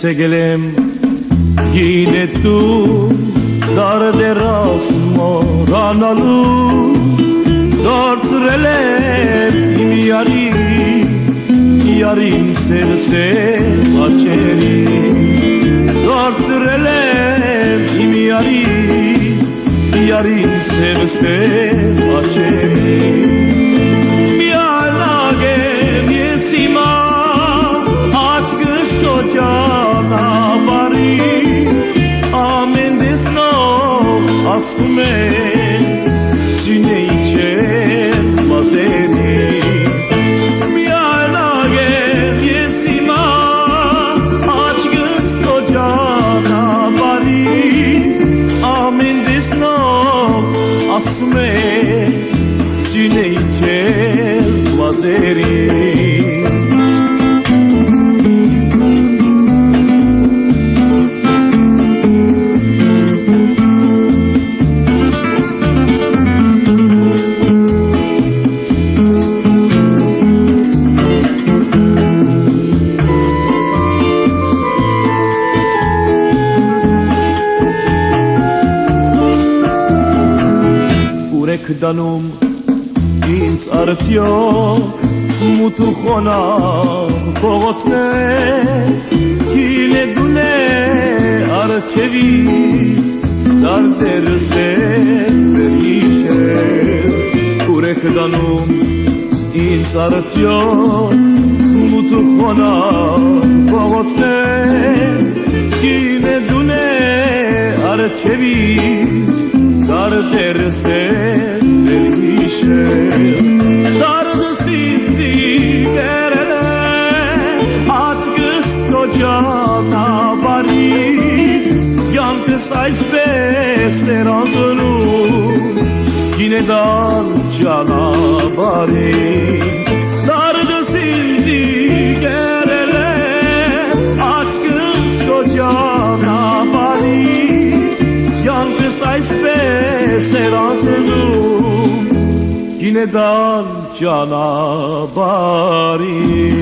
Segelem yine tu darderas moranalu Dortrelem yarim sevse açeri Dortrelem yarim sevse açeri Դանում ինձ արդյոք մութու խոնավ փողոցներ Գինե դունե արջևից դարդերս վերիչեր Ուր եք դանում ինձ արդյոք մութու խոնավ փողոցներ Գինե դունե արջևից դարդերս Dardı sinzi gerele Aç kız kocana bari Yankı sayfe serazını Yine dan cana bari Dardı sinzi gerele Aç kız kocana bari Yankı sayfe serazını Yine dan cana bari